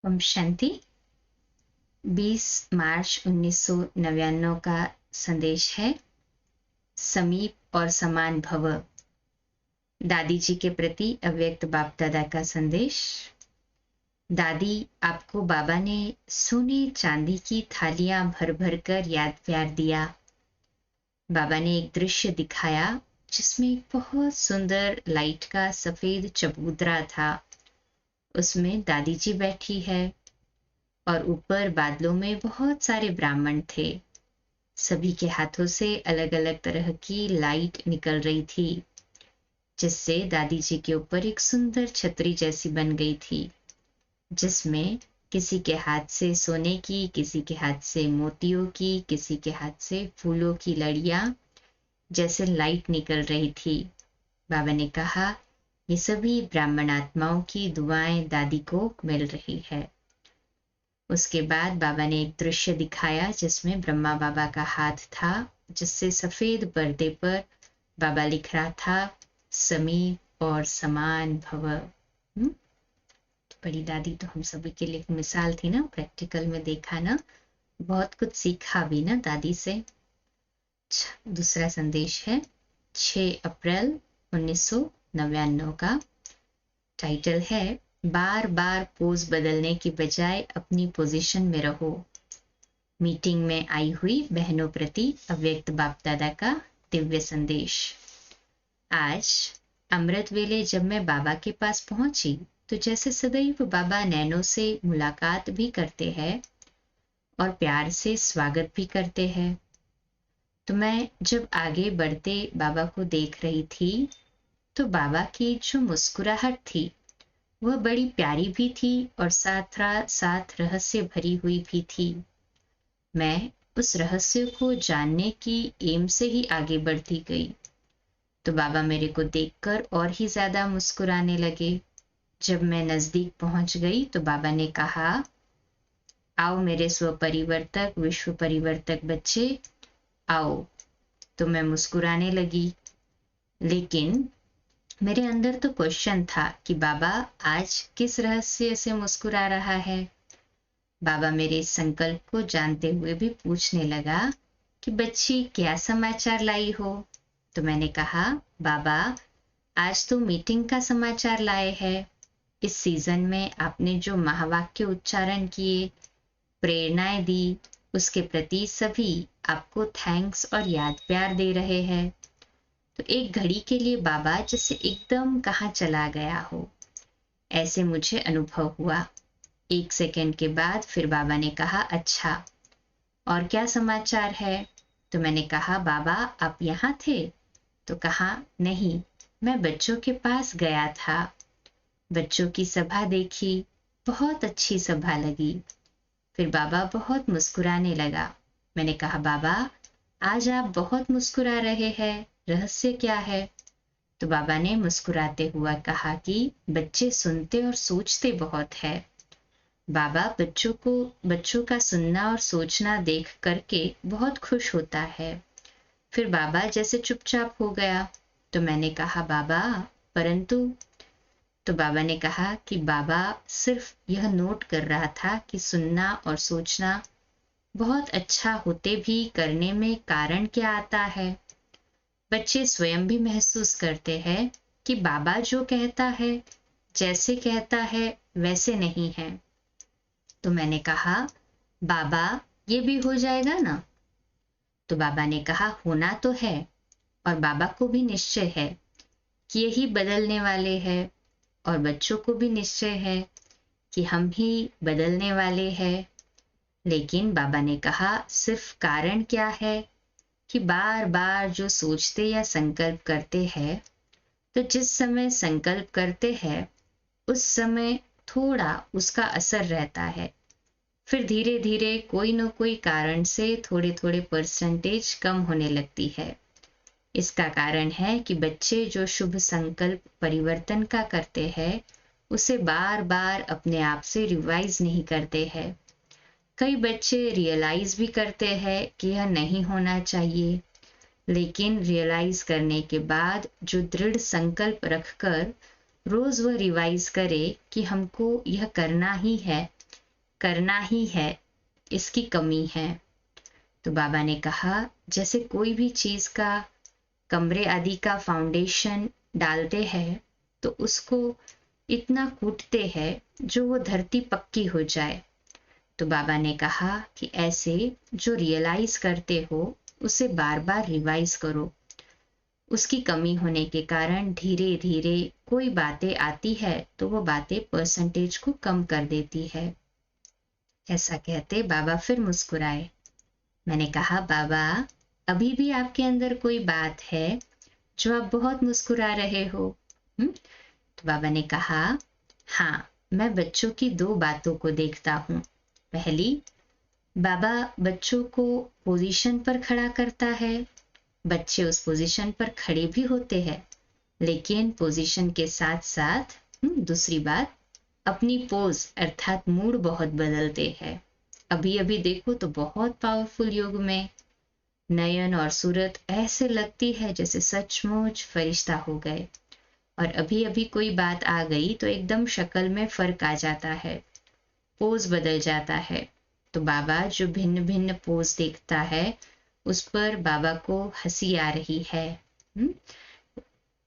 ओम शांति। 20 मार्च 1999 का संदेश है, समीप और समान भव। दादी जी के प्रति अव्यक्त बाप दादा का संदेश। दादी, आपको बाबा ने सोने चांदी की थालियां भर भर कर याद प्यार दिया। बाबा ने एक दृश्य दिखाया जिसमें एक बहुत सुंदर लाइट का सफेद चबूतरा था। उसमें दादी जी बैठी है और ऊपर बादलों में बहुत सारे ब्राह्मण थे। सभी के हाथों से अलग अलग तरह की लाइट निकल रही थी, जिससे दादी जी के ऊपर एक सुंदर छतरी जैसी बन गई थी, जिसमें किसी के हाथ से सोने की, किसी के हाथ से मोतियों की, किसी के हाथ से फूलों की लड़ियां जैसे लाइट निकल रही थी। बाबा ने कहा, ये सभी ब्राह्मण आत्माओं की दुआएं दादी को मिल रही है। उसके बाद बाबा ने एक दृश्य दिखाया जिसमें ब्रह्मा बाबा का हाथ था, जिससे सफेद पर्दे पर बाबा लिख रहा था, समीप और समान भव। बड़ी दादी तो हम सभी के लिए एक मिसाल थी ना, प्रैक्टिकल में देखा ना, बहुत कुछ सीखा भी ना दादी से। दूसरा संदेश है 6 अप्रैल 1999 का। टाइटल है, बार बार पोज बदलने की बजाय अपनी पोजीशन में रहो। मीटिंग में आई हुई बहनों प्रति अव्यक्त बाप दादा का दिव्य संदेश। आज अमृत वेले जब मैं बाबा के पास पहुंची तो जैसे सदैव बाबा नैनो से मुलाकात भी करते हैं और प्यार से स्वागत भी करते हैं, तो मैं जब आगे बढ़ते बाबा को देख रही थी तो बाबा की जो मुस्कुराहट थी वह बड़ी प्यारी भी थी और साथ साथ रहस्य भरी हुई भी थी। मैं उस रहस्य को जानने की एम से ही आगे बढ़ती गई तो बाबा मेरे को देखकर और ही ज्यादा मुस्कुराने लगे। जब मैं नजदीक पहुंच गई तो बाबा ने कहा, आओ मेरे स्व परिवर्तक, विश्व परिवर्तक बच्चे, आओ। तो मैं मुस्कुराने लगी, लेकिन मेरे अंदर तो क्वेश्चन था कि बाबा आज किस रहस्य से मुस्कुरा रहा है। बाबा मेरे इस संकल्प को जानते हुए भी पूछने लगा कि बच्ची, क्या समाचार लाई हो। तो मैंने कहा, बाबा आज तो मीटिंग का समाचार लाए हैं। इस सीजन में आपने जो महावाक्य उच्चारण किए, प्रेरणाएं दी, उसके प्रति सभी आपको थैंक्स और याद प्यार दे रहे हैं। तो एक घड़ी के लिए बाबा जैसे एकदम कहाँ चला गया हो, ऐसे मुझे अनुभव हुआ। 1 सेकंड के बाद फिर बाबा ने कहा, अच्छा और क्या समाचार है। तो मैंने कहा, बाबा आप यहाँ थे। तो कहा, नहीं, मैं बच्चों के पास गया था, बच्चों की सभा देखी, बहुत अच्छी सभा लगी। फिर बाबा बहुत मुस्कुराने लगा। मैंने कहा, बाबा आज आप बहुत मुस्कुरा रहे हैं, रहस्य क्या है। तो बाबा ने मुस्कुराते हुआ कहा कि बच्चे सुनते और सोचते बहुत है। बाबा बच्चों का सुनना और सोचना देख करके बहुत खुश होता है। फिर बाबा जैसे चुपचाप हो गया। तो मैंने कहा, बाबा परंतु। तो बाबा ने कहा कि बाबा सिर्फ यह नोट कर रहा था कि सुनना और सोचना बहुत अच्छा होते भी करने में कारण क्या आता है। बच्चे स्वयं भी महसूस करते हैं कि बाबा जो कहता है, जैसे कहता है वैसे नहीं है। तो मैंने कहा, बाबा ये भी हो जाएगा ना। तो बाबा ने कहा, होना तो है, और बाबा को भी निश्चय है कि यही बदलने वाले हैं, और बच्चों को भी निश्चय है कि हम ही बदलने वाले हैं। लेकिन बाबा ने कहा, सिर्फ कारण क्या है कि बार बार जो सोचते या संकल्प करते हैं, तो जिस समय संकल्प करते हैं उस समय थोड़ा उसका असर रहता है, फिर धीरे धीरे कोई न कोई कारण से थोड़े थोड़े परसेंटेज कम होने लगती है। इसका कारण है कि बच्चे जो शुभ संकल्प परिवर्तन का करते हैं उसे बार बार अपने आप से रिवाइज नहीं करते हैं। कई बच्चे रियलाइज भी करते हैं कि यह नहीं होना चाहिए, लेकिन रियलाइज करने के बाद जो दृढ़ संकल्प रखकर रोज वह रिवाइज करे कि हमको यह करना ही है, करना ही है, इसकी कमी है। तो बाबा ने कहा जैसे कोई भी चीज का, कमरे आदि का फाउंडेशन डालते हैं तो उसको इतना कूटते हैं जो वो धरती पक्की हो जाए। तो बाबा ने कहा कि ऐसे जो रियलाइज करते हो उसे बार बार रिवाइज करो। उसकी कमी होने के कारण धीरे धीरे कोई बातें आती है तो वो बातें परसेंटेज को कम कर देती है। ऐसा कहते बाबा फिर मुस्कुराए। मैंने कहा बाबा, अभी भी आपके अंदर कोई बात है जो आप बहुत मुस्कुरा रहे हो? तो बाबा ने कहा, हाँ, मैं बच्चों की दो बातों को देखता हूँ। पहली, बाबा बच्चों को पोजीशन पर खड़ा करता है, बच्चे उस पोजीशन पर खड़े भी होते हैं, लेकिन पोजीशन के साथ साथ दूसरी बात, अपनी पोज अर्थात मूड बहुत बदलते हैं। अभी अभी देखो तो बहुत पावरफुल योग में नयन और सूरत ऐसे लगती है जैसे सचमुच फरिश्ता हो गए, और अभी अभी कोई बात आ गई तो एकदम शक्ल में फर्क आ जाता है, पोज बदल जाता है। तो बाबा जो भिन्न भिन्न पोज देखता है उस पर बाबा को हंसी आ रही है।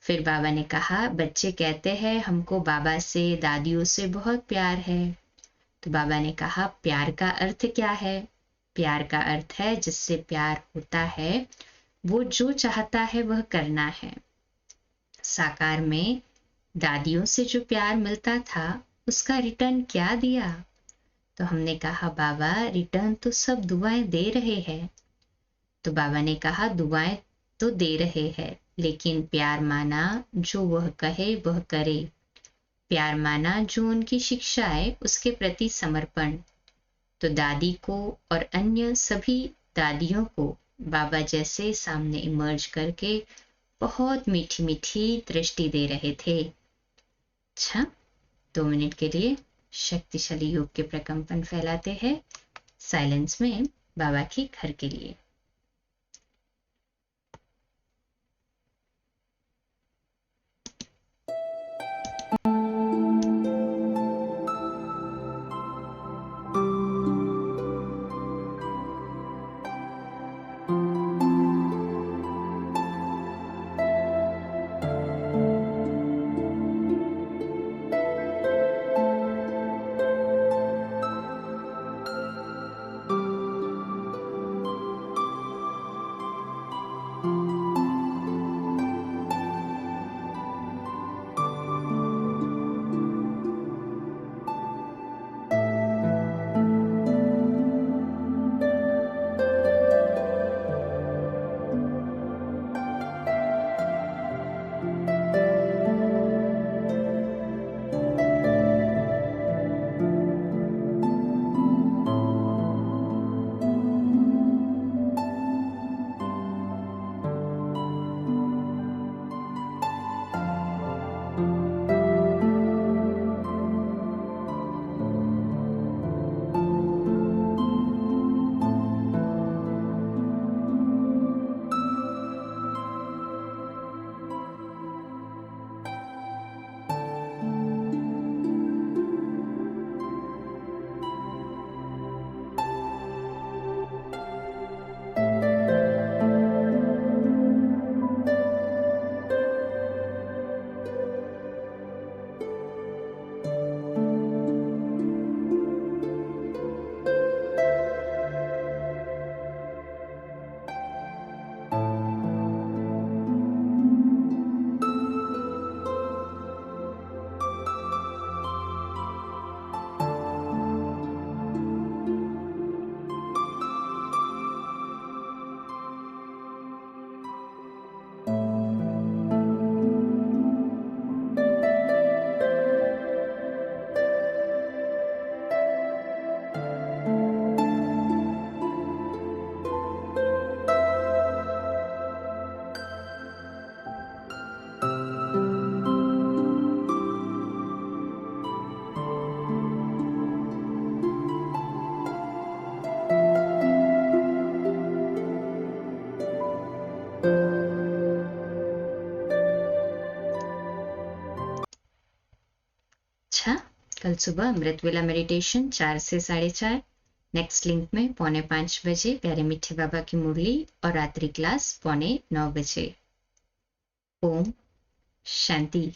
फिर बाबा ने कहा बच्चे कहते हैं हमको बाबा से, दादियों से बहुत प्यार है। तो बाबा ने कहा प्यार का अर्थ क्या है? प्यार का अर्थ है जिससे प्यार होता है वो जो चाहता है वह करना है। साकार में दादियों से जो प्यार मिलता था उसका रिटर्न क्या दिया? तो हमने कहा बाबा रिटर्न तो सब दुआएं दे रहे हैं। तो बाबा ने कहा दुआएं तो दे रहे हैं, लेकिन प्यार माना जो वह कहे वह करे, प्यार माना जो उनकी शिक्षा है उसके प्रति समर्पण। तो दादी को और अन्य सभी दादियों को बाबा जैसे सामने इमर्ज करके बहुत मीठी मीठी दृष्टि दे रहे थे। अच्छा, 2 मिनट के लिए शक्तिशाली योग के प्रकंपन फैलाते हैं साइलेंस में बाबा के घर के लिए। कल सुबह अमृतवेला मेडिटेशन 4 से 4:30, नेक्स्ट लिंक में 4:45 बजे प्यारे मीठे बाबा की मुरली और रात्रि क्लास 8:45 बजे। ओम शांति।